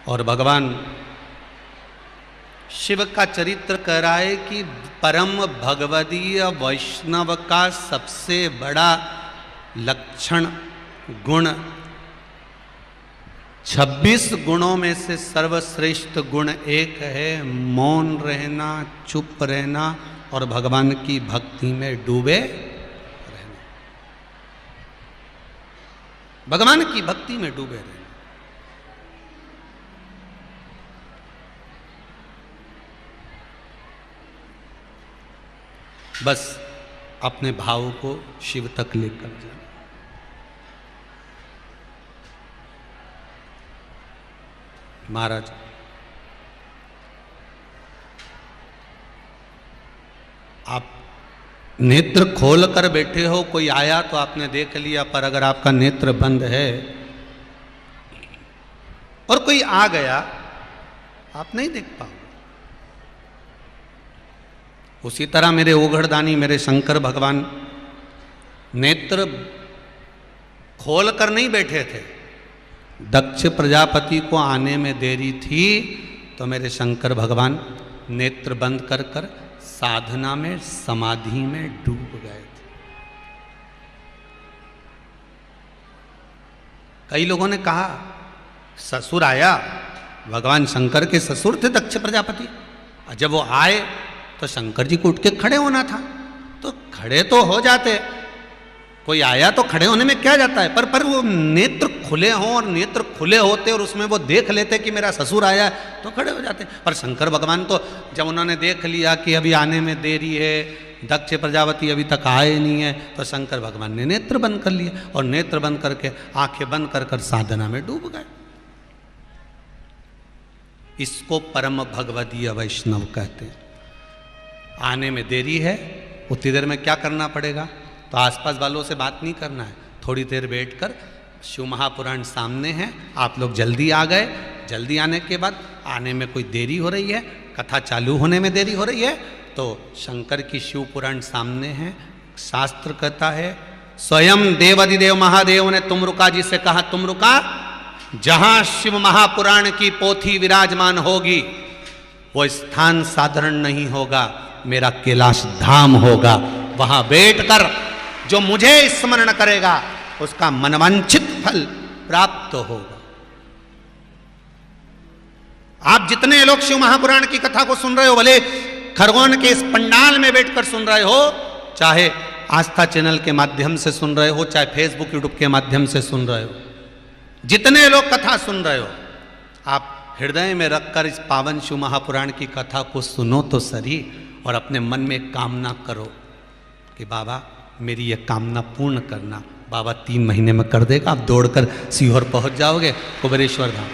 और भगवान शिव का चरित्र कह रहा है कि परम भगवदीय वैष्णव का सबसे बड़ा लक्षण गुण 26 गुणों में से सर्वश्रेष्ठ गुण एक है मौन रहना, चुप रहना और भगवान की भक्ति में डूबे रहना। भगवान की भक्ति में डूबे रहना। बस अपने भाव को शिव तक लेकर जाना। महाराज आप नेत्र खोल कर बैठे हो, कोई आया तो आपने देख लिया, पर अगर आपका नेत्र बंद है और कोई आ गया आप नहीं देख पाओगे। उसी तरह मेरे ओघड़दानी मेरे शंकर भगवान नेत्र खोल कर नहीं बैठे थे। दक्ष प्रजापति को आने में देरी थी तो मेरे शंकर भगवान नेत्र बंद कर कर साधना में समाधि में डूब गए थे। कई लोगों ने कहा ससुर आया, भगवान शंकर के ससुर थे दक्ष प्रजापति, जब वो आए तो शंकर जी को उठ के खड़े होना था, तो खड़े तो हो जाते, कोई आया तो खड़े होने में क्या जाता है, पर वो नेत्र खुले हों और नेत्र खुले होते और उसमें वो देख लेते कि मेरा ससुर आया तो खड़े हो जाते। पर शंकर भगवान तो जब उन्होंने देख लिया कि अभी आने में देरी है, दक्ष प्रजापति अभी तक आए नहीं है, तो शंकर भगवान ने नेत्र बंद कर लिए और नेत्र बंद करके आंखें बंद कर कर साधना में डूब गए। इसको परम भगवदीय वैष्णव कहते हैं। आने में देरी है, उतनी देर में क्या करना पड़ेगा, तो आसपास वालों से बात नहीं करना है, थोड़ी देर बैठकर शिव महापुराण सामने है, आप लोग जल्दी आ गए, जल्दी आने के बाद आने में कोई देरी हो रही है, कथा चालू होने में देरी हो रही है, तो शंकर की शिव पुराण सामने है। शास्त्र कहता है स्वयं देवाधिदेव महादेव ने तुम रुका जी से कहा तुम रुका, जहां शिव महापुराण की पोथी विराजमान होगी वो स्थान साधारण नहीं होगा, मेरा कैलाश धाम होगा। वहां बैठकर जो मुझे स्मरण करेगा उसका मनवांछित फल प्राप्त होगा। आप जितने लोग शिव महापुराण की कथा को सुन रहे हो, भले खरगोन के इस पंडाल में बैठकर सुन रहे हो, चाहे आस्था चैनल के माध्यम से सुन रहे हो, चाहे फेसबुक यूट्यूब के माध्यम से सुन रहे हो, जितने लोग कथा सुन रहे हो, आप हृदय में रखकर इस पावन शिव महापुराण की कथा को सुनो तो सही और अपने मन में कामना करो कि बाबा मेरी ये कामना पूर्ण करना। बाबा 3 महीने में कर देगा, आप दौड़कर सीहोर पहुंच जाओगे, कुबेरेश्वर धाम।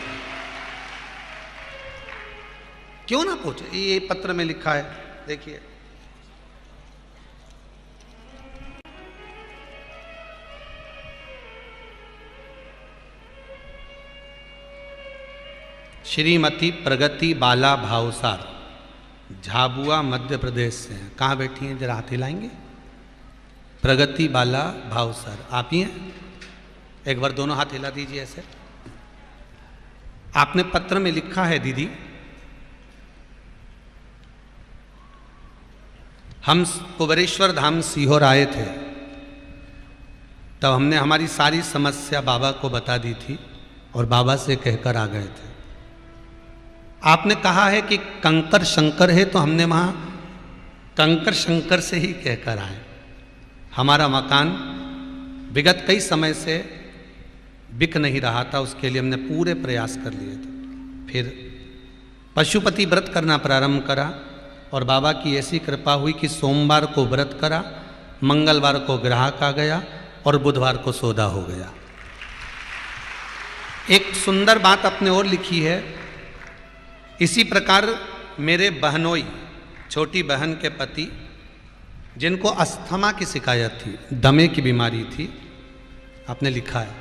क्यों ना पहुंचे, ये पत्र में लिखा है, देखिए श्रीमती प्रगति बाला भावसार, झाबुआ मध्य प्रदेश से हैं। कहाँ बैठी हैं, जरा हाथ हिलाएंगे। प्रगति बाला भावसार आप ही हैं, एक बार दोनों हाथ हिला दीजिए ऐसे। आपने पत्र में लिखा है दीदी, हम कुबेरेश्वर धाम सीहोर आए थे, तब हमने हमारी सारी समस्या बाबा को बता दी थी और बाबा से कहकर आ गए थे। आपने कहा है कि कंकर शंकर है, तो हमने वहाँ कंकर शंकर से ही कहकर आए। हमारा मकान विगत कई समय से बिक नहीं रहा था, उसके लिए हमने पूरे प्रयास कर लिए थे। फिर पशुपति व्रत करना प्रारंभ करा और बाबा की ऐसी कृपा हुई कि सोमवार को व्रत करा, मंगलवार को ग्राहक आ गया और बुधवार को सौदा हो गया। एक सुंदर बात अपने और लिखी है, इसी प्रकार मेरे बहनोई छोटी बहन के पति जिनको अस्थमा की शिकायत थी, दमे की बीमारी थी, आपने लिखा है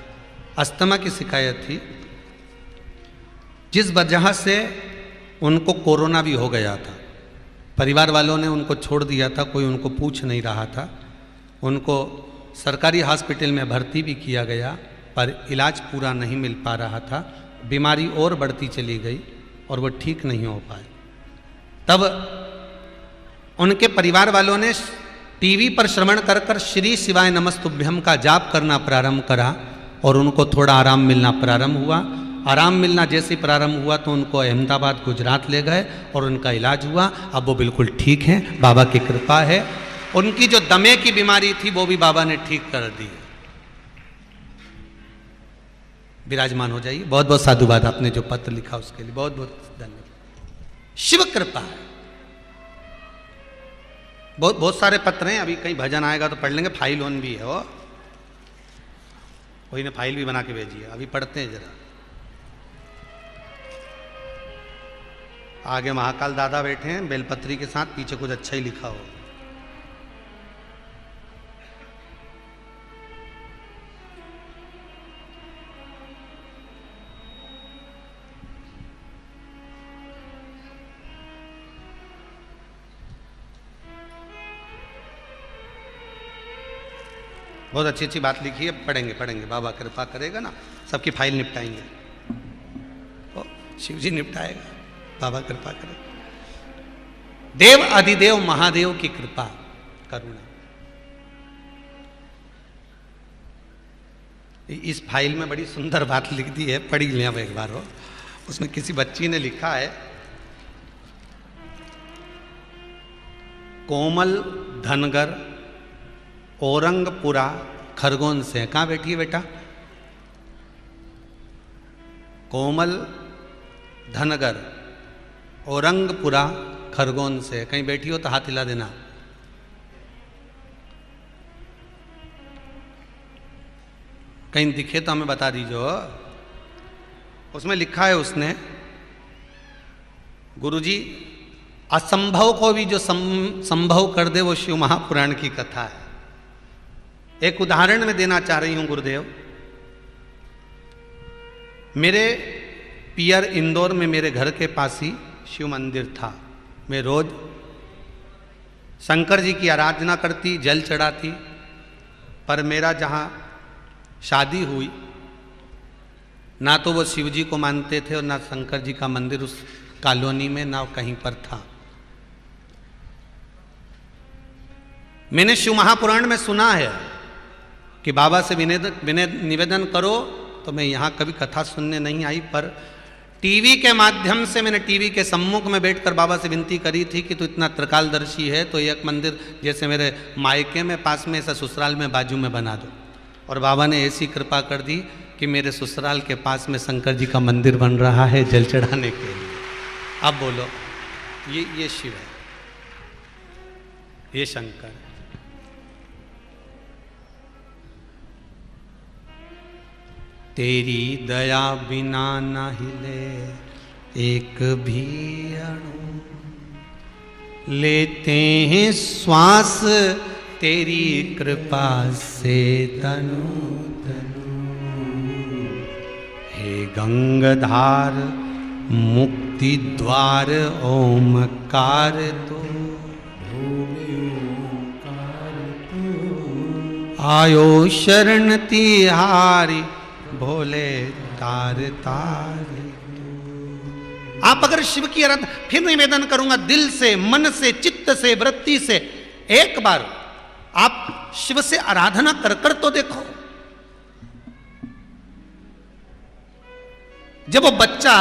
अस्थमा की शिकायत थी, जिस वजह से उनको कोरोना भी हो गया था। परिवार वालों ने उनको छोड़ दिया था, कोई उनको पूछ नहीं रहा था। उनको सरकारी हॉस्पिटल में भर्ती भी किया गया पर इलाज पूरा नहीं मिल पा रहा था। बीमारी और बढ़ती चली गई और वो ठीक नहीं हो पाए। तब उनके परिवार वालों ने टीवी पर श्रवण कर कर श्री शिवाय नमस्तुभ्यम का जाप करना प्रारंभ करा और उनको थोड़ा आराम मिलना प्रारंभ हुआ। आराम मिलना जैसे प्रारंभ हुआ तो उनको अहमदाबाद गुजरात ले गए और उनका इलाज हुआ। अब वो बिल्कुल ठीक हैं, बाबा की कृपा है। उनकी जो दमे की बीमारी थी वो भी बाबा ने ठीक कर दी। विराजमान हो जाइए। बहुत बहुत साधुवाद, आपने जो पत्र लिखा उसके लिए बहुत बहुत धन्यवाद। शिव कृपा है। बहुत बहुत सारे पत्र हैं, अभी कहीं भजन आएगा तो पढ़ लेंगे। फाइल ऑन भी है वो, कोई ने फाइल भी बना के भेजी है, अभी पढ़ते हैं जरा। आगे महाकाल दादा बैठे हैं बेलपत्री के साथ, पीछे कुछ अच्छा ही लिखा हो। बहुत अच्छी अच्छी बात लिखी है, पढ़ेंगे पढ़ेंगे, बाबा कृपा करेगा ना, सबकी फाइल निपटाएंगे। तो शिव जी निपटाएगा, बाबा कृपा करेगा। देव अधिदेव महादेव की कृपा करुणा। इस फाइल में बड़ी सुंदर बात लिख दी है, पढ़ी लें अब एक बार हो। उसमें किसी बच्ची ने लिखा है, कोमल धनगर औरंगपुरा खरगोन से। कहाँ बैठी है बेटा? कोमल धनगर औरंगपुरा खरगोन से। कहीं बैठी हो तो हाथ हिला देना। कहीं दिखे तो हमें बता दीजिए। उसमें लिखा है उसने, गुरुजी असंभव को भी जो संभव कर दे वो शिव महापुराण की कथा है। एक उदाहरण मैं देना चाह रही हूं गुरुदेव। मेरे पियर इंदौर में मेरे घर के पास ही शिव मंदिर था। मैं रोज शंकर जी की आराधना करती, जल चढ़ाती। पर मेरा जहां शादी हुई, ना तो वो शिव जी को मानते थे और ना शंकर जी का मंदिर उस कॉलोनी में ना कहीं पर था। मैंने शिव महापुराण में सुना है कि बाबा से निवेदन करो, तो मैं यहाँ कभी कथा सुनने नहीं आई। पर टीवी के माध्यम से मैंने टीवी के सम्मुख में बैठकर बाबा से विनती करी थी कि तू इतना त्रिकालदर्शी है तो एक मंदिर जैसे मेरे मायके में पास में, ऐसा ससुराल में बाजू में बना दो। और बाबा ने ऐसी कृपा कर दी कि मेरे ससुराल के पास में शंकर जी का मंदिर बन रहा है जल चढ़ाने के लिए। अब बोलो, ये शिव है, ये शंकर है। तेरी दया बिना न हिले एक भी अणु, लेते हैं श्वास तेरी कृपा से तनु तनु। हे गंगाधार मुक्ति द्वार ओमकार तो, आयो शरण तिहारी भोले तार तार। आप अगर शिव की आराधना, फिर निवेदन करूंगा दिल से, मन से, चित्त से, वृत्ति से, एक बार आप शिव से आराधना कर कर तो देखो। जब वो बच्चा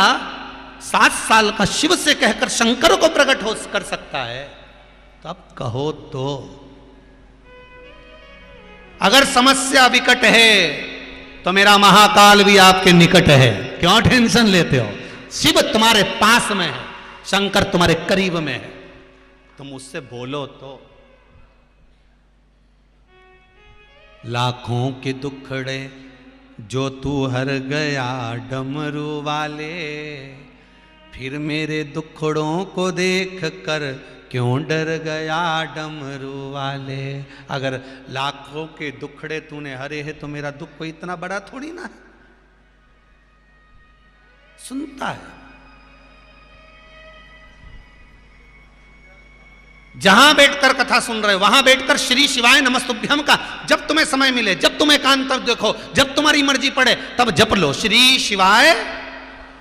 7 साल का शिव से कहकर शंकर को प्रकट हो कर सकता है, तो अब कहो तो। अगर समस्या विकट है तो मेरा महाकाल भी आपके निकट है। क्यों टेंशन लेते हो? शिव तुम्हारे पास में है, शंकर तुम्हारे करीब में है। तुम उससे बोलो तो। लाखों के दुखड़े जो तू हर गया डमरू वाले, फिर मेरे दुखड़ों को देख कर क्यों डर गया डमरू वाले। अगर लाखों के दुखड़े तूने हरे हैं तो मेरा दुख कोई इतना बड़ा थोड़ी ना है। सुनता है। जहां बैठकर कथा सुन रहे हो वहां बैठकर श्री शिवाय नमस्तुभ्यम का जब तुम्हें समय मिले, जब तुम्हें एकांत देखो, जब तुम्हारी मर्जी पड़े तब जप लो। श्री शिवाय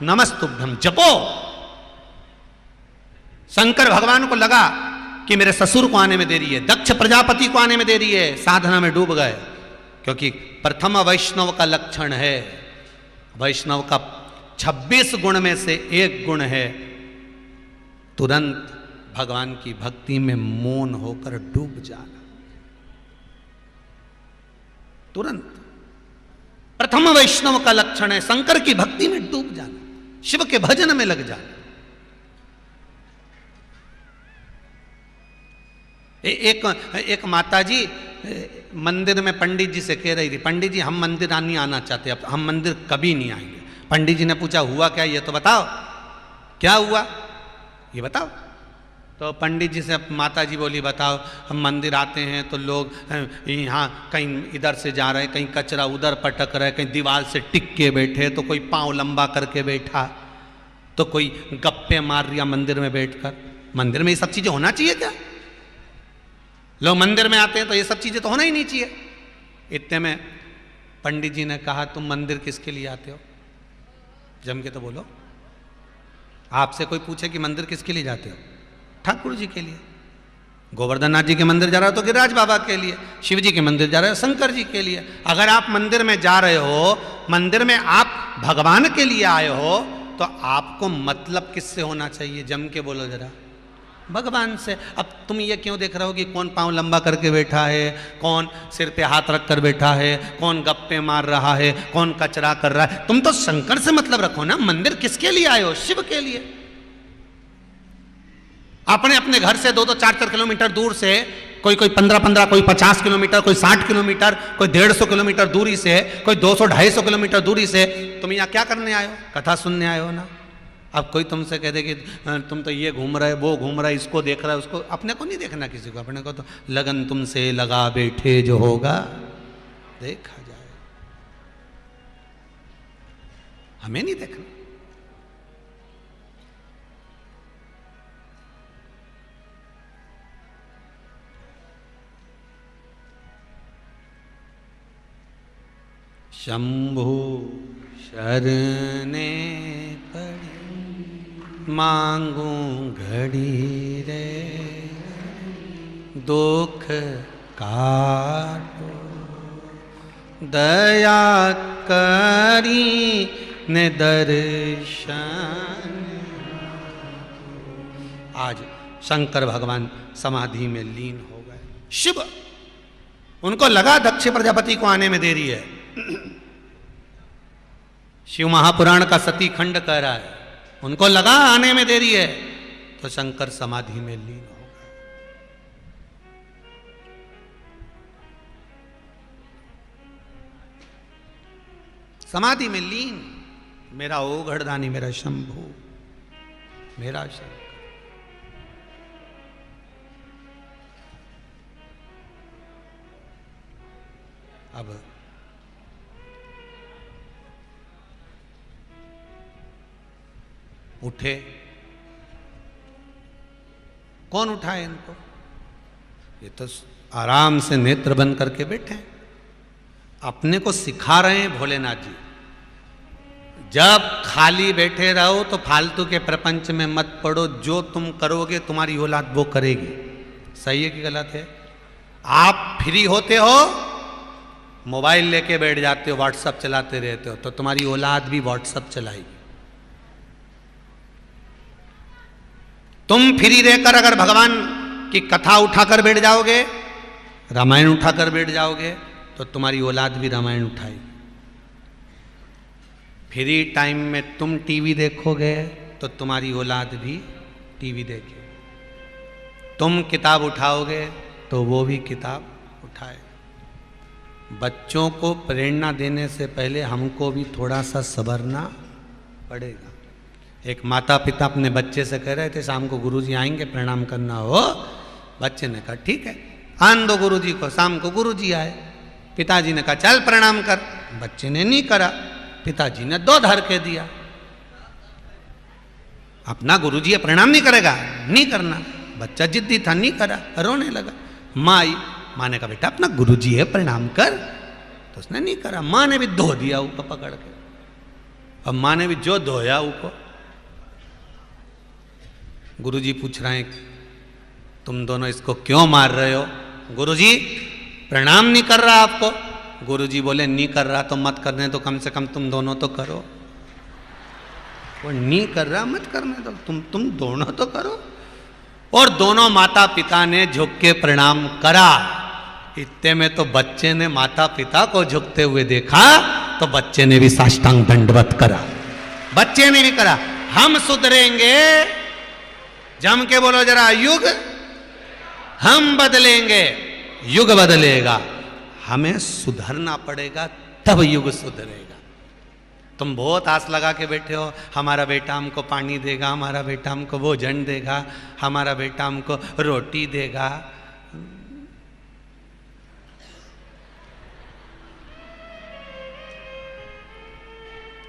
नमस्तुभ्यम जपो। शंकर भगवान को लगा कि मेरे ससुर को आने में देरी है, दक्ष प्रजापति को आने में देरी है, साधना में डूब गए। क्योंकि प्रथम वैष्णव का लक्षण है, वैष्णव का 26 गुण में से एक गुण है तुरंत भगवान की भक्ति में मौन होकर डूब जाना। तुरंत प्रथम वैष्णव का लक्षण है शंकर की भक्ति में डूब जाना, शिव के भजन में लग जाना। एक माताजी मंदिर में पंडित जी से कह रही थी, पंडित जी हम मंदिर नहीं आना चाहते, अब हम मंदिर कभी नहीं आएंगे। पंडित जी ने पूछा हुआ क्या, ये तो बताओ क्या हुआ, ये बताओ। तो पंडित जी से माता जी बोली बताओ, हम मंदिर आते हैं तो लोग यहाँ कहीं इधर से जा रहे हैं, कहीं कचरा उधर पटक रहे, कहीं दीवार से टिक के बैठे, तो कोई पाँव लंबा करके बैठा, तो कोई गप्पे मार रिया मंदिर में बैठकर। मंदिर में ये सब चीज़ें होना चाहिए क्या? लोग मंदिर में आते हैं तो ये सब चीज़ें तो होना ही नहीं चाहिए। इतने में पंडित जी ने कहा तुम मंदिर किसके लिए आते हो? जम के तो बोलो। आपसे कोई पूछे कि मंदिर किसके लिए जाते हो? ठाकुर जी के लिए। गोवर्धन नाथ जी के मंदिर जा रहे हो तो गिरिराज बाबा के लिए, शिव जी के मंदिर जा रहे हो शंकर जी के लिए। अगर आप मंदिर में जा रहे हो, मंदिर में आप भगवान के लिए आए हो, तो आपको मतलब किससे होना चाहिए? जम के बोलो जरा, भगवान से। अब तुम ये क्यों देख रहे हो कि कौन पाँव लंबा करके बैठा है, कौन सिर पे हाथ रख कर बैठा है, कौन गप्पे मार रहा है, कौन कचरा कर रहा है? तुम तो शंकर से मतलब रखो ना। मंदिर किसके लिए आए हो? शिव के लिए। अपने अपने घर से 2-2, 4-4 किलोमीटर दूर से, कोई 15-15, कोई 50 किलोमीटर, कोई 60 किलोमीटर, कोई 150 किलोमीटर दूरी से, कोई 200-250 किलोमीटर दूरी से तुम यहाँ क्या करने आए हो? कथा सुनने आए हो ना। अब कोई तुमसे कह दे कि तुम तो ये घूम रहे, वो घूम रहा है, इसको देख रहा है, उसको। अपने को नहीं देखना किसी को, अपने को तो लगन तुमसे लगा बैठे जो होगा देखा जाए। हमें नहीं देखना। शंभु शरणे पड़ी मांगू घड़ी रे, दुख काटो दया करी ने दर्शन। आज शंकर भगवान समाधि में लीन हो गए। शिव, उनको लगा दक्ष प्रजापति को आने में देरी है। शिव महापुराण का सती खंड कह रहा है, उनको लगा आने में देरी है, तो शंकर समाधि में लीन हो गए। समाधि में लीन। मेरा ओघड़दानी, मेरा शंभु, मेरा शंकर। अब उठे। कौन उठाए इनको? ये तो आराम से नेत्र बंद करके बैठे हैं, अपने को सिखा रहे हैं भोलेनाथ जी। जब खाली बैठे रहो तो फालतू के प्रपंच में मत पड़ो, जो तुम करोगे तुम्हारी औलाद वो करेगी। सही है कि गलत है? आप फ्री होते हो, मोबाइल लेके बैठ जाते हो, व्हाट्सअप चलाते रहते हो, तो तुम्हारी औलाद भी व्हाट्सअप चलाएगी। तुम फ्री रहकर अगर भगवान की कथा उठाकर बैठ जाओगे, रामायण उठाकर बैठ जाओगे, तो तुम्हारी औलाद भी रामायण उठाएगी। फ्री टाइम में तुम टीवी देखोगे तो तुम्हारी औलाद भी टीवी देखे। तुम किताब उठाओगे तो वो भी किताब उठाए। बच्चों को प्रेरणा देने से पहले हमको भी थोड़ा सा संभरना पड़ेगा। एक माता पिता अपने बच्चे से कह रहे थे शाम को गुरुजी आएंगे, प्रणाम करना हो। बच्चे ने कहा ठीक है, आन दो गुरुजी को। शाम को गुरुजी आए, पिताजी ने कहा चल प्रणाम कर। बच्चे ने नहीं करा, पिताजी ने 2 धर के दिया। अपना गुरुजी है, प्रणाम नहीं करेगा, नहीं करना। बच्चा जिद्दी था, नहीं करा, रोने लगा। माँ आई, माँ ने कहा बेटा अपना गुरुजी है, प्रणाम कर। तो उसने नहीं करा। माँ ने भी धो दिया ऊपर पकड़ के। अब माँ ने भी जो धोया ऊपर। गुरुजी पूछ रहे हैं तुम दोनों इसको क्यों मार रहे हो? गुरुजी प्रणाम नहीं कर रहा आपको। गुरुजी बोले नहीं कर रहा तो मत करने दो, कम से कम तुम दोनों तो करो। वो नहीं कर रहा मत करने दो, तुम दोनों तो करो। और दोनों माता पिता ने झुक के प्रणाम करा। इतने में तो बच्चे ने माता पिता को झुकते हुए देखा तो बच्चे ने भी साष्टांग दंडवत करा। बच्चे ने भी करा। हम सुधरेंगे, जम के बोलो जरा, युग हम बदलेंगे, युग बदलेगा। हमें सुधरना पड़ेगा तब युग सुधरेगा। तुम बहुत आस लगा के बैठे हो हमारा बेटा हमको पानी देगा, हमारा बेटा हमको भोजन देगा, हमारा बेटा हमको रोटी देगा।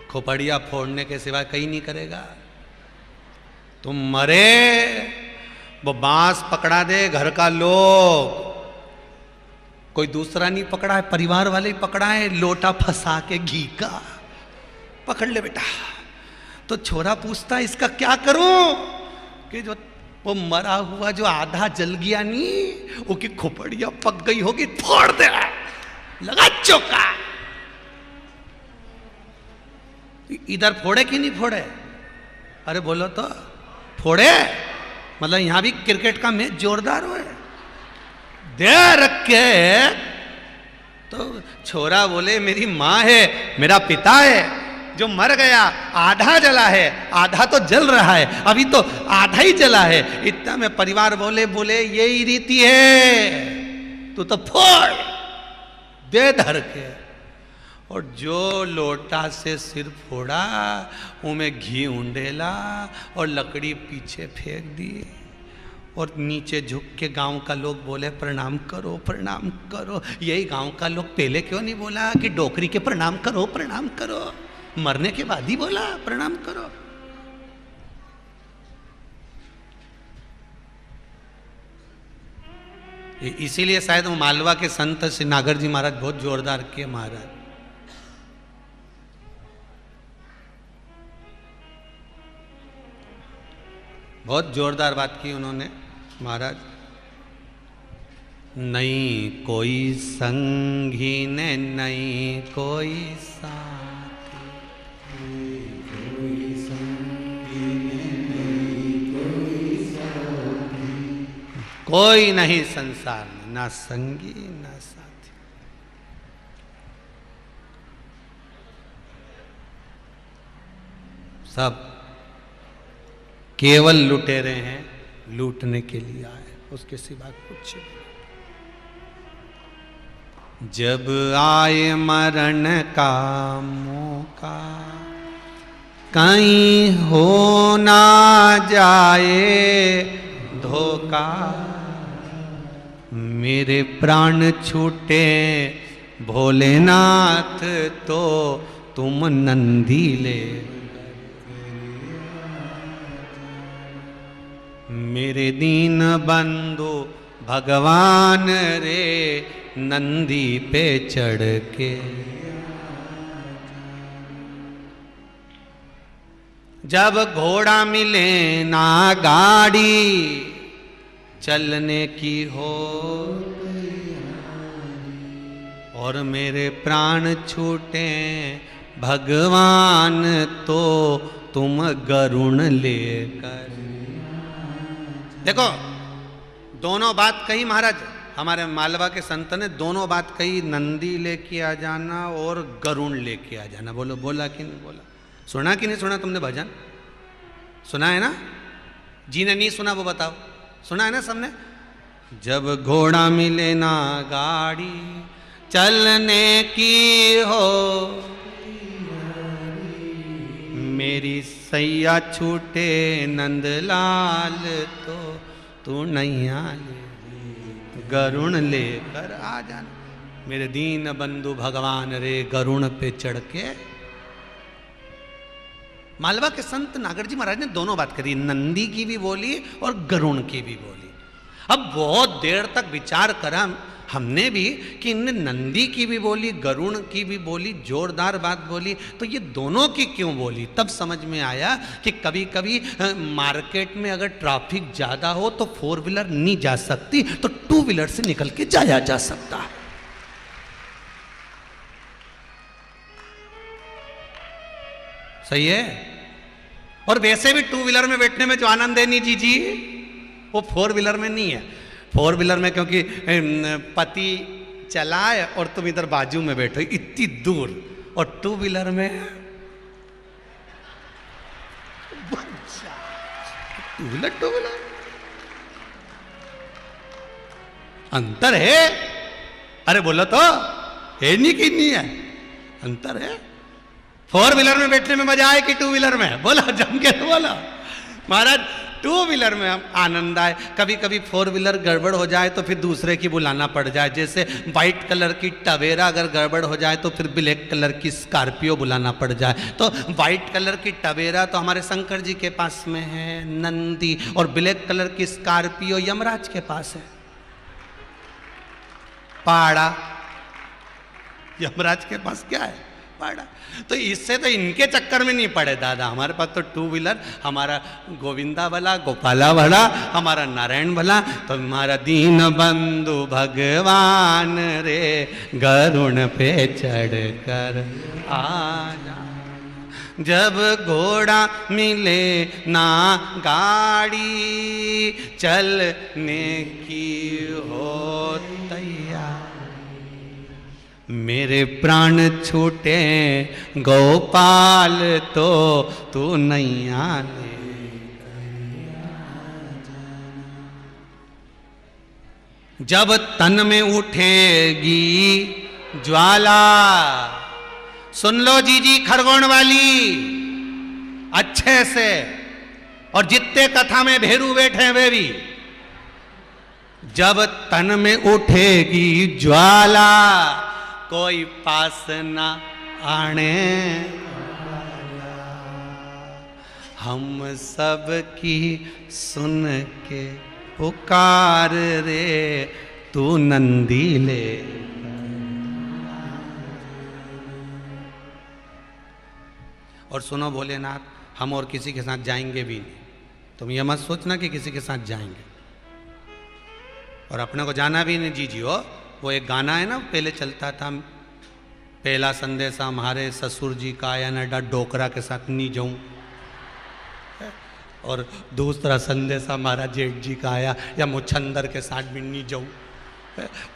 खोपड़िया फोड़ने के सिवा कहीं नहीं करेगा। तुम मरे, वो बांस पकड़ा दे घर का लोग, कोई दूसरा नहीं पकड़ा है, परिवार वाले ही पकड़ा है, लोटा फंसा के घी का। पकड़ ले बेटा। तो छोरा पूछता इसका क्या करूं? कि जो वो मरा हुआ जो आधा जल गया नहीं, वो की खोपड़िया पक गई होगी, फोड़ दे, लगा चौका। इधर फोड़े कि नहीं फोड़े? अरे बोलो तो फोड़े। मतलब यहां भी क्रिकेट का मैच जोरदार हो दे रखे। तो छोरा बोले मेरी माँ है, मेरा पिता है, जो मर गया, आधा जला है, आधा तो जल रहा है, अभी तो आधा ही जला है। इतना में परिवार बोले यही रीति है, तू तो फोड़ दे धर के। और जो लोटा से सिर फोड़ा उनमें घी उंडेला और लकड़ी पीछे फेंक दी। और नीचे झुक के गांव का लोग बोले प्रणाम करो, प्रणाम करो। यही गांव का लोग पहले क्यों नहीं बोला कि डोकरी के प्रणाम करो, प्रणाम करो? मरने के बाद ही बोला प्रणाम करो। इसीलिए शायद वो मालवा के संत श्री नागर जी महाराज बहुत जोरदार किए। महाराज बहुत जोरदार बात की उन्होंने। महाराज नहीं कोई संगी ने, नहीं कोई साथी, कोई संगी ने, नहीं कोई साथी, कोई नहीं संसार में, ना संगी ना साथी। सब केवल लुटेरे हैं, लूटने के लिए आए, उसके सिवा कुछ नहीं। जब आए मरण का मौका, कहीं हो ना जाए धोखा, मेरे प्राण छूटे भोलेनाथ तो तुम नंदी ले। मेरे दीन बंधु भगवान रे, नंदी पे चढ़ के। जब घोड़ा मिले ना गाड़ी, चलने की हो, और मेरे प्राण छूटे भगवान तो तुम गरुण लेकर। देखो दोनों बात कही महाराज, हमारे मालवा के संत ने दोनों बात कही, नंदी लेके आ जाना और गरुण लेके आ जाना। बोलो बोला कि नहीं बोला? सुना कि नहीं सुना तुमने भजन? सुना है ना? जिन्हें नहीं सुना वो बताओ, सुना है ना सबने? जब घोड़ा मिले ना गाड़ी, चलने की हो, मेरी सैया छूटे नंदलाल तो तू नैया ले, गरुण लेकर आ जाना। मेरे दीन बंधु भगवान रे, गरुण पे चढ़ के। मालवा के संत नागर जी महाराज ने दोनों बात करी, नंदी की भी बोली और गरुण की भी बोली। अब बहुत देर तक विचार करा हमने भी कि इनने नंदी की भी बोली, गरुड़ की भी बोली, जोरदार बात बोली, तो ये दोनों की क्यों बोली? तब समझ में आया कि कभी कभी मार्केट में अगर ट्रैफिक ज़्यादा हो तो 4 व्हीलर नहीं जा सकती, तो 2 व्हीलर से निकल के जाया जा सकता है। सही है। और वैसे भी 2 व्हीलर में बैठने में जो आनंद है नहीं जी, वो 4 व्हीलर में नहीं है। 4 व्हीलर में क्योंकि पति चलाए और तुम इधर बाजू में बैठो इतनी दूर, और 2 व्हीलर में 2 व्हीलर अंतर है। अरे बोलो तो, है नहीं कि नहीं है? अंतर है। 4 व्हीलर में बैठने में मजा आए कि 2 व्हीलर में? बोला जम के तो बोला महाराज। 2 व्हीलर में हम आनंद आए। कभी कभी 4 व्हीलर गड़बड़ हो जाए तो फिर दूसरे की बुलाना पड़ जाए। जैसे वाइट कलर की टवेरा अगर गड़बड़ हो जाए तो फिर ब्लैक कलर की स्कॉर्पियो बुलाना पड़ जाए। तो वाइट कलर की टवेरा तो हमारे शंकर जी के पास में है, नंदी, और ब्लैक कलर की स्कॉर्पियो यमराज के पास है, पाड़ा। यमराज के पास क्या है? पाड़ा। तो इससे तो इनके चक्कर में नहीं पड़े दादा। हमारे पास तो 2 व्हीलर, हमारा गोविंदा भला, गोपाला भला, हमारा नारायण भला, तो हमारा दीन बंधु भगवान रे गरुण पे चढ़ कर आजा। जब घोड़ा मिले ना गाड़ी, चलने की हो तैयार। मेरे प्राण छूटे गोपाल तो तू नैया ले। जब तन में उठेगी ज्वाला, सुन लो जी खरगोन वाली अच्छे से, और जितने कथा में भेरू बैठे हैं वे भी, जब तन में उठेगी ज्वाला, कोई पास न आने, हम सब की सुन के पुकार रे तू नंदी ले। और सुनो भोलेनाथ, हम और किसी के साथ जाएंगे भी नहीं। तुम ये मत सोचना कि किसी के साथ जाएंगे, और अपने को जाना भी नहीं। जी हो, वो एक गाना है ना पहले चलता था, पहला संदेशा हमारे ससुर जी का आया ना, डोकरा के साथ नहीं जाऊं, और दूसरा संदेशा हमारा जेठ जी का आया, या मुछंदर के साथ भी नहीं जाऊं,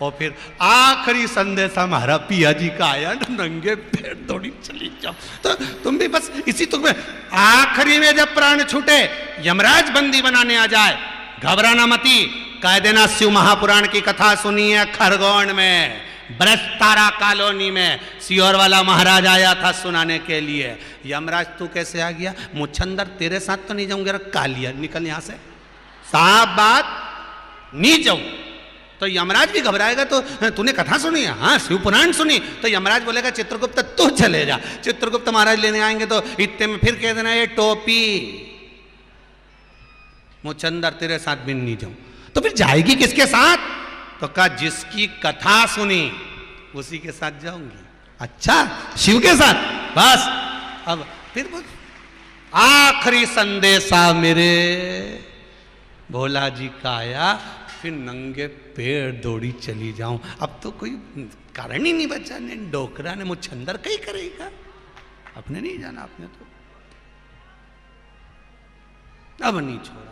और फिर आखिरी संदेशा हमारा पिया जी का आया, नंगे पैर दौड़ी चली जाओ। तो तुम भी बस इसी तुक में, आखिरी में जब प्राण छूटे, यमराज बंदी बनाने आ जाए, घबराना मती। कह देना शिव महापुराण की कथा सुनी है खरगोन में, ब्रजतारा कॉलोनी में सियोर वाला महाराज आया था सुनाने के लिए। यमराज तू कैसे आ गया? मुछंदर तेरे साथ तो नहीं जाऊंगा, कालिया निकल यहां से, साफ बात, नहीं जाऊं। तो यमराज भी घबराएगा। तो तूने कथा सुनी है? हाँ, शिव पुराण सुनी। तो यमराज बोलेगा चित्रगुप्त तू चले जा। चित्रगुप्त महाराज लेने आएंगे तो इतने में फिर कह देना ये टोपी, मुछंदर तेरे साथ भी नहीं जाऊं। तो फिर जाएगी किसके साथ? तो कहा जिसकी कथा सुनी उसी के साथ जाऊंगी। अच्छा, शिव के साथ? बस अब फिर आखिरी संदेशा मेरे भोला जी का आया, फिर नंगे पैर दौड़ी चली जाऊं। अब तो कोई कारण ही नहीं बचा, ने डोकरा ने मुछंदर कहीं करेगा, अपने नहीं जाना, आपने तो अब नहीं छोड़ा।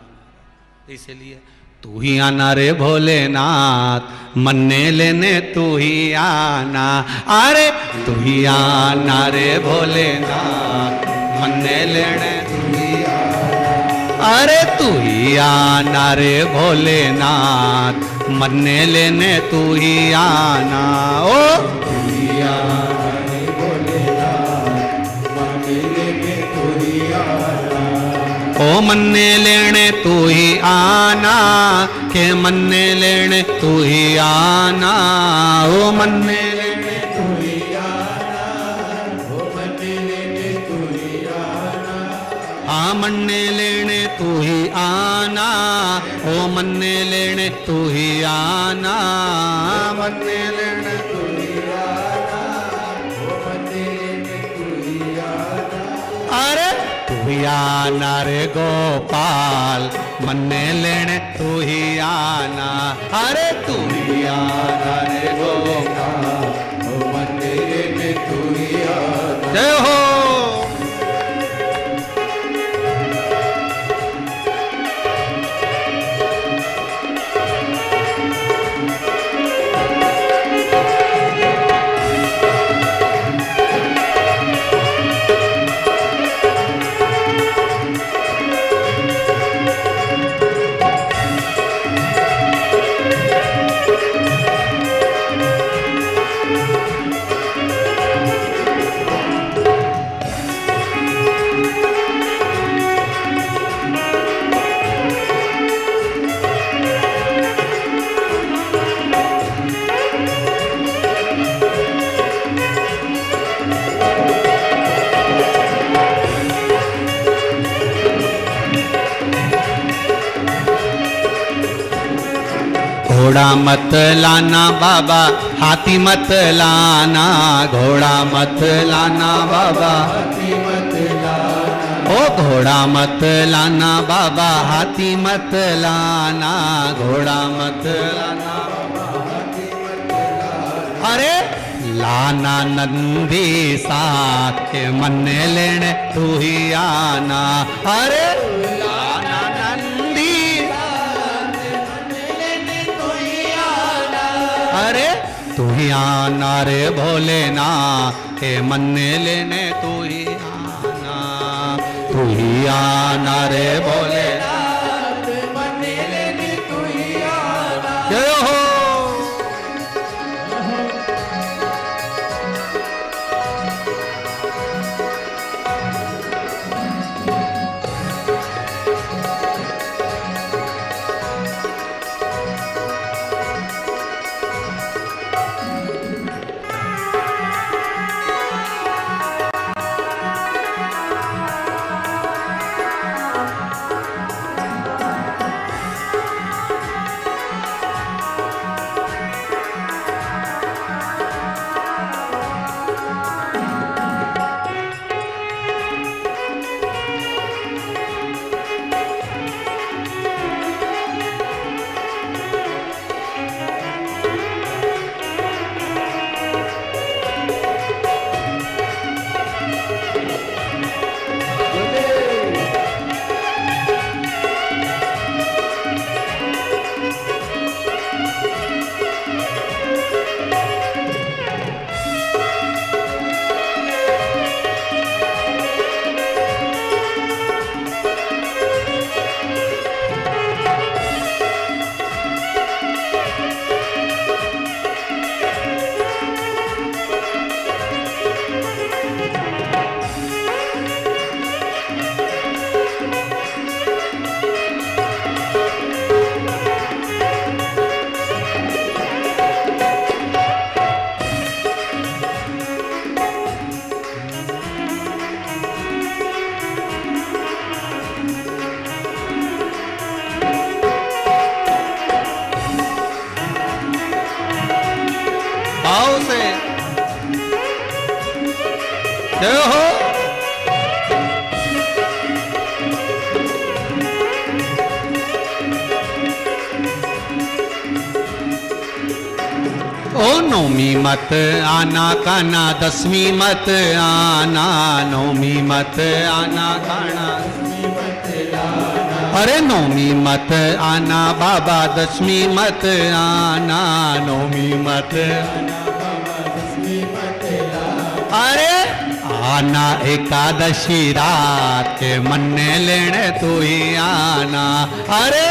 इसलिए तू ही आना रे भोलेनाथ, मन्ने लेने तू ही आना। अरे तू ही आना रे भोलेनाथ, मन्ने लेने तू ही आना। अरे तू ही आना रे भोलेनाथ, मन्ने लेने तू ही आना। ओ तू ही आना रे भोलेनाथ, मन्ने लेने तू ही आना। ओ मन्ने लेने तू ही आना, के मन्ने लेने तू ही आना। ओ मन्ने लेने तू ही आना, ओ मन्ने लेने तू ही आना। मन्ने लेने तू ही आना, ओ मन्ने लेने तू ही आना, मन्ने लेने तू ही आना, ओ मन्ने लेने तू ही आना। अरे तू ही आना रे गोपाल, मन्ने लेने तू ही आना, अरे तू ही आना रे गोपाल, ओ मन्ने लेने तू ही आना। जय हो। घोड़ा मत लाना बाबा, हाथी मत लाना, घोड़ा मत लाना बाबा, हाथी मत लाना, ओ घोड़ा मत लाना बाबा, हाथी मत लाना, घोड़ा मत लाना बाबा, हाथी मत लाना। अरे लाना नंदी साथ के मन्ने लेने तू ही आना, अरे लाना नंदी, अरे तू ही आना रे भोलेनाथ के मन्ने लेने तू ही आना, तू ही आना रे भोलेनाथ मन्ने लेने तू ही आना। जय हो। भाव से जय हो। ओ नौमी मत आना काना, दसवीं मत आना, नौमी मत आना काना, अरे नौमी मत आना बाबा, दसवीं मत आना, नौमी मत आना बाबा, दसवीं मत आना। अरे आना एकादशी रात के मन्ने लेने तू ही आना, अरे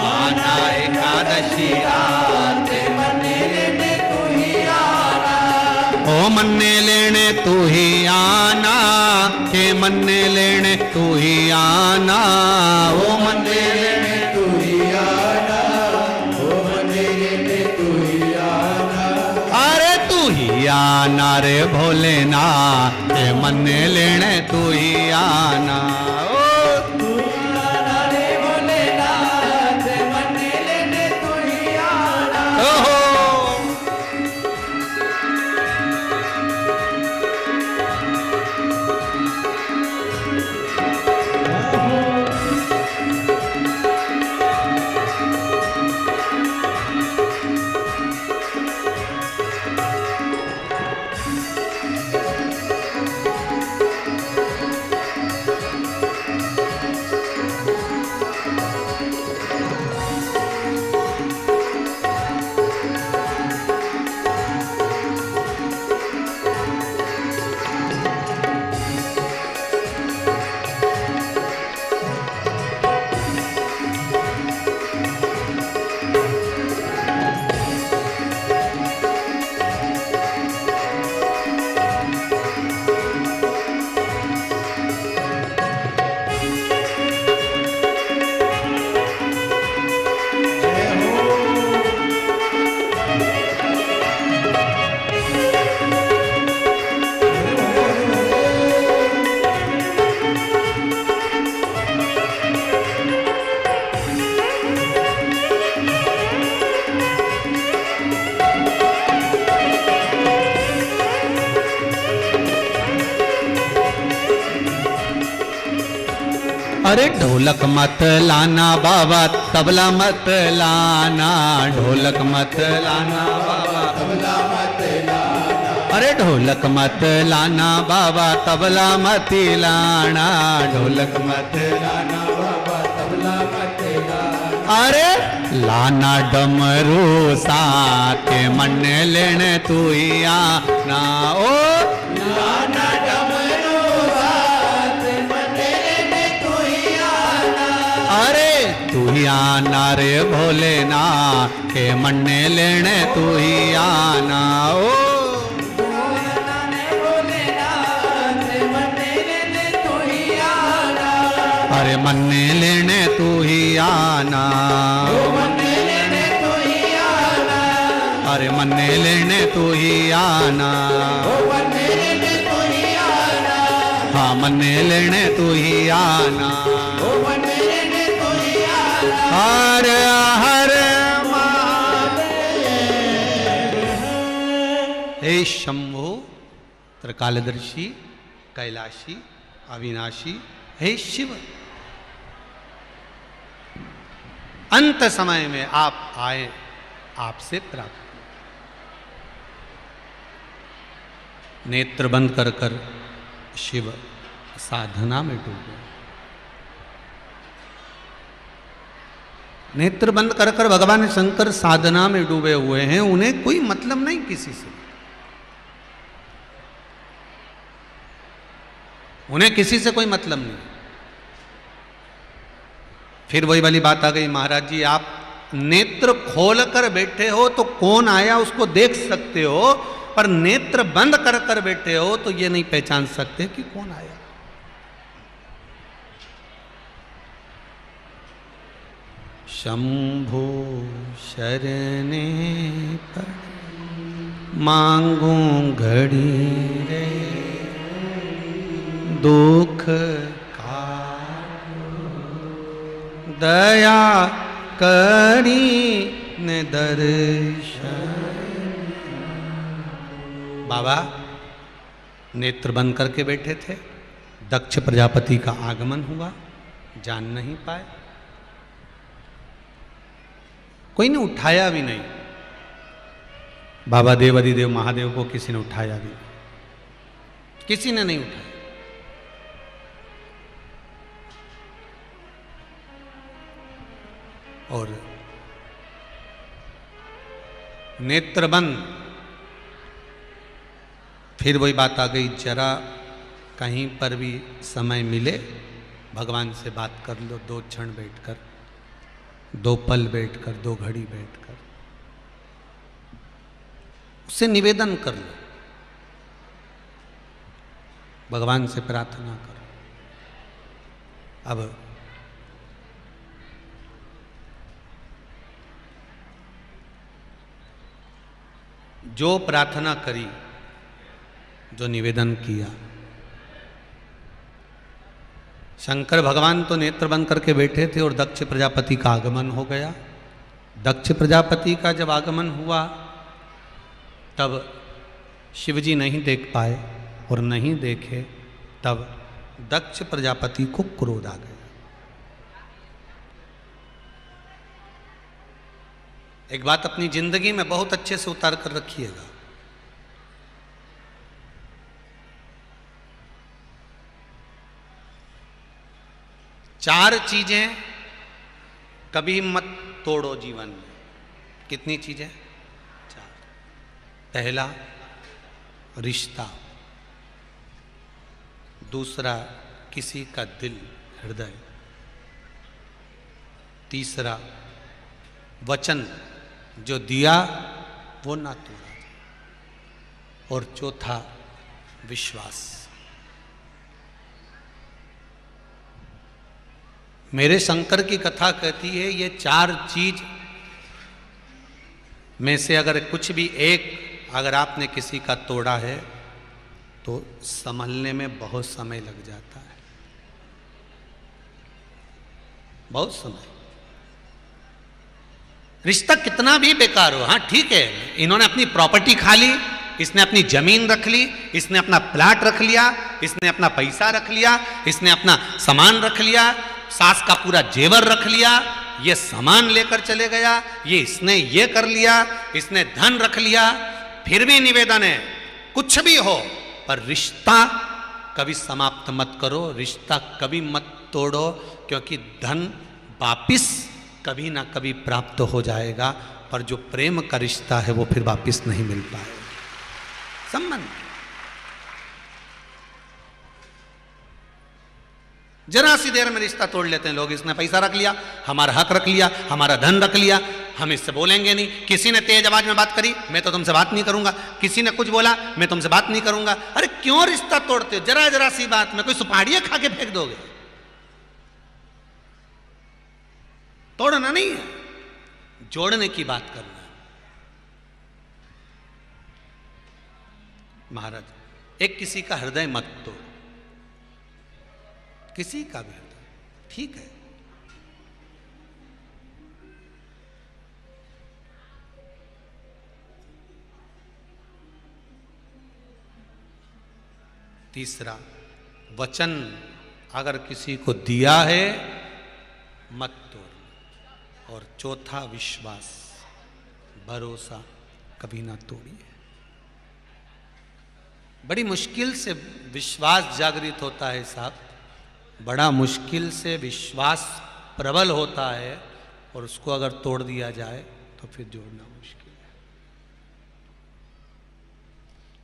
आना एकादशी रात के मन्ने लेने तू ही आना, ओ मन्ने लेने तू ही आना, के मन्ने लेने तू ही आना, ओ मन्ने लेने तू ही आना, ओ मन्ने लेने तू ही आना। अरे तू ही आना रे भोलेनाथ के मन्ने लेने तू ही आना, ओ अरे ढोलक मत लाना बाबा तबला मत लाना, ढोलक मत लाना बाबा तबला मत लाना, अरे ढोलक मत लाना बाबा तबला मत लाना, ढोलक मत लाना बाबा तबला मत लाना, अरे लाना डमरू साथे मन लेने तू ही आना, ओ लाना डमरू साथे मन लेने तू ही आना, अरे तू ही आना रे भोलेनाथ के मन लेने तू ही आना, ओ अरे मन्ने लेने तू ही आना, मन्ने लेने तू ही आना, अरे मन्ने लेने तू ही आना, मन्ने लेने तू ही आना, हाँ मन्ने लेने तू ही आना, मन्ने लेने तू ही आना, हर हर महादेव। हे शंभो त्रिकालदर्शी कैलाशी अविनाशी, हे शिव, अंत समय में आप आए, आपसे प्राप्त। नेत्र बंद कर कर शिव साधना में डूबे, नेत्र बंद कर कर भगवान शंकर साधना में डूबे हुए हैं, उन्हें कोई मतलब नहीं किसी से, उन्हें किसी से कोई मतलब नहीं। फिर वही वाली बात आ गई, महाराज जी आप नेत्र खोल कर बैठे हो तो कौन आया उसको देख सकते हो, पर नेत्र बंद कर कर बैठे हो तो ये नहीं पहचान सकते कि कौन आया। शंभो शरणे पर मांगू घड़ी रे, दुख का दया करी ने दर्शन। बाबा नेत्र बंद करके बैठे थे, दक्ष प्रजापति का आगमन हुआ, जान नहीं पाए, कोई ने उठाया भी नहीं। बाबा देवाधिदेव महादेव को किसी ने उठाया भी नहीं, किसी ने नहीं उठाया। और नेत्रबंद, फिर वही बात आ गई, जरा कहीं पर भी समय मिले भगवान से बात कर लो, 2 क्षण बैठकर, 2 पल बैठकर, 2 घड़ी बैठकर उससे निवेदन कर लो, भगवान से प्रार्थना करो। अब जो प्रार्थना करी, जो निवेदन किया, शंकर भगवान तो नेत्र बंद करके बैठे थे और दक्ष प्रजापति का आगमन हो गया। दक्ष प्रजापति का जब आगमन हुआ तब शिवजी नहीं देख पाए, और नहीं देखे तब दक्ष प्रजापति को क्रोध आ गया। एक बात अपनी जिंदगी में बहुत अच्छे से उतार कर रखिएगा, चार चीजें कभी मत तोड़ो जीवन में। कितनी चीजें? 4। पहला रिश्ता, दूसरा किसी का दिल, हृदय, तीसरा वचन जो दिया वो ना तोड़ा, और चौथा विश्वास। मेरे शंकर की कथा कहती है ये 4 चीज में से अगर कुछ भी एक अगर आपने किसी का तोड़ा है तो संभलने में बहुत समय लग जाता है, बहुत समय। रिश्ता कितना भी बेकार हो, हाँ ठीक है, इन्होंने अपनी प्रॉपर्टी खा ली, इसने अपनी जमीन रख ली, इसने अपना प्लाट रख लिया, इसने अपना पैसा रख लिया, इसने अपना सामान रख लिया, सास का पूरा जेवर रख लिया, ये सामान लेकर चले गया, ये इसने ये कर लिया, इसने धन रख लिया, फिर भी निवेदन है कुछ भी हो पर रिश्ता कभी समाप्त मत करो, रिश्ता कभी मत तोड़ो, क्योंकि धन वापिस कभी ना कभी प्राप्त हो जाएगा, पर जो प्रेम का रिश्ता है वो फिर वापिस नहीं मिल पाएगा। संबंध जरा सी देर में रिश्ता तोड़ लेते हैं लोग। इसने पैसा रख लिया, हमारा हक रख लिया, हमारा धन रख लिया, हम इससे बोलेंगे नहीं। किसी ने तेज आवाज में बात करी, मैं तो तुमसे बात नहीं करूंगा। किसी ने कुछ बोला, मैं तुमसे बात नहीं करूंगा। अरे क्यों रिश्ता तोड़ते हो? जरा जरा सी बात में कोई सुपाड़ियां खा के फेंक दोगे? तोड़ना नहीं है, जोड़ने की बात करना है। महाराज, एक किसी का हृदय मत तोड़ो, किसी का भी हृदय, ठीक है। तीसरा, वचन अगर किसी को दिया है मत तोड़ो। और चौथा, विश्वास, भरोसा कभी ना तोड़िए। बड़ी मुश्किल से विश्वास जागृत होता है साहब, बड़ा मुश्किल से विश्वास प्रबल होता है, और उसको अगर तोड़ दिया जाए तो फिर जोड़ना मुश्किल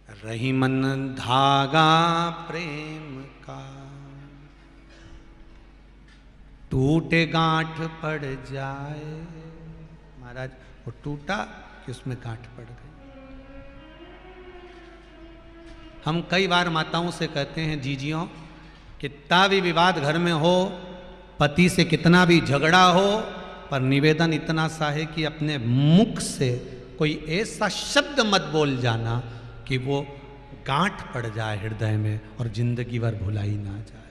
है। रही मन धागा प्रेम का, टूटे गांठ पड़ जाए। महाराज, वो टूटा कि उसमें गांठ पड़ गई। हम कई बार माताओं से कहते हैं, जीजियों, कितना भी विवाद घर में हो, पति से कितना भी झगड़ा हो, पर निवेदन इतना सा है कि अपने मुख से कोई ऐसा शब्द मत बोल जाना कि वो गांठ पड़ जाए हृदय में और जिंदगी भर भुलाई ना जाए।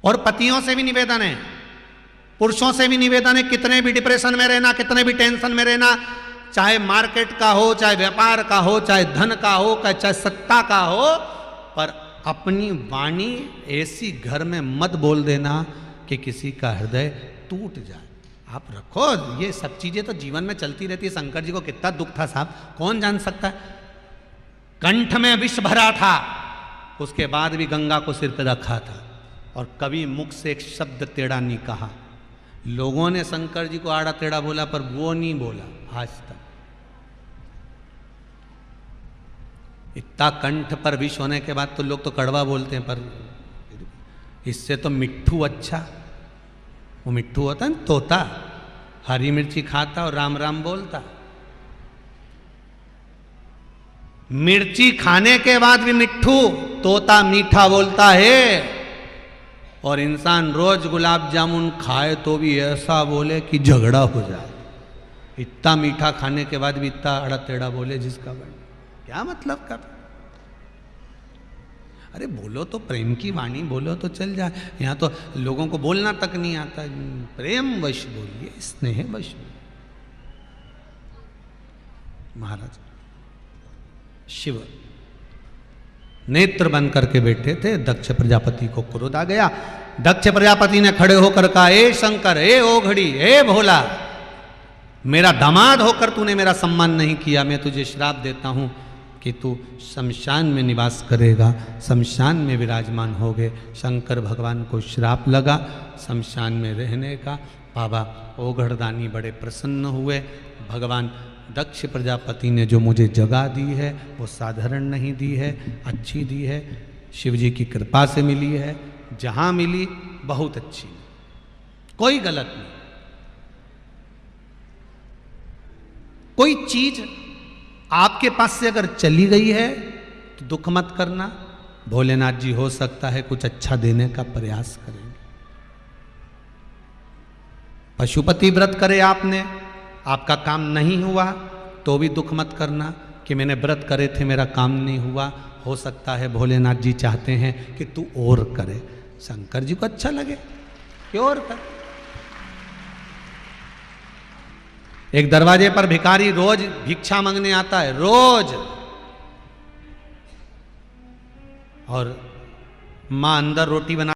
और पतियों से भी निवेदन है, पुरुषों से भी निवेदन है, कितने भी डिप्रेशन में रहना, कितने भी टेंशन में रहना, चाहे मार्केट का हो, चाहे व्यापार का हो, चाहे धन का हो, चाहे सत्ता का हो, पर अपनी वाणी ऐसी घर में मत बोल देना कि किसी का हृदय टूट जाए। आप रखो, ये सब चीजें तो जीवन में चलती रहती है। शंकर जी को कितना दुख था साहब, कौन जान सकता है। कंठ में विष भरा था, उसके बाद भी गंगा को सिर पर रखा था, और कभी मुख से एक शब्द टेढ़ा नहीं कहा। लोगों ने शंकर जी को आड़ा टेढ़ा बोला, पर वो नहीं बोला आज तक। इतना कंठ पर विष होने के बाद तो लोग तो कड़वा बोलते हैं, पर इससे तो मिट्ठू अच्छा। वो मिट्ठू होता है ना, तोता, हरी मिर्ची खाता और राम राम बोलता। मिर्ची खाने के बाद भी मिट्ठू, तोता मीठा बोलता है। और इंसान रोज गुलाब जामुन खाए तो भी ऐसा बोले कि झगड़ा हो जाए। इतना मीठा खाने के बाद भी इतना अड़ा टेढ़ा बोले जिसका बन, क्या मतलब का? अरे बोलो तो प्रेम की वाणी बोलो तो चल जाए। यहाँ तो लोगों को बोलना तक नहीं आता। प्रेम वश बोलिए, स्नेह वश। महाराज शिव नेत्र बंद करके बैठे थे, दक्ष प्रजापति को क्रोध आ गया। दक्ष प्रजापति ने खड़े होकर कहा, ए शंकर, ए ओघड़ी, ए भोला, मेरा दामाद होकर तूने मेरा सम्मान नहीं किया, मैं तुझे श्राप देता हूं कि तू शमशान में निवास करेगा, शमशान में विराजमान होगे। शंकर भगवान को श्राप लगा शमशान में रहने का। बाबा ओघड़दानी बड़े प्रसन्न हुए। भगवान दक्ष प्रजापति ने जो मुझे जगह दी है वो साधारण नहीं दी है, अच्छी दी है, शिव जी की कृपा से मिली है। जहाँ मिली बहुत अच्छी, कोई गलत नहीं। कोई चीज आपके पास से अगर चली गई है तो दुख मत करना। भोलेनाथ जी हो सकता है कुछ अच्छा देने का प्रयास करेंगे। पशुपति व्रत करे आपने, आपका काम नहीं हुआ तो भी दुख मत करना कि मैंने व्रत करे थे, मेरा काम नहीं हुआ। हो सकता है भोलेनाथ जी चाहते हैं कि तू और करे, शंकर जी को अच्छा लगे कि और कर। एक दरवाजे पर भिखारी रोज भिक्षा मांगने आता है, रोज, और मां अंदर रोटी बना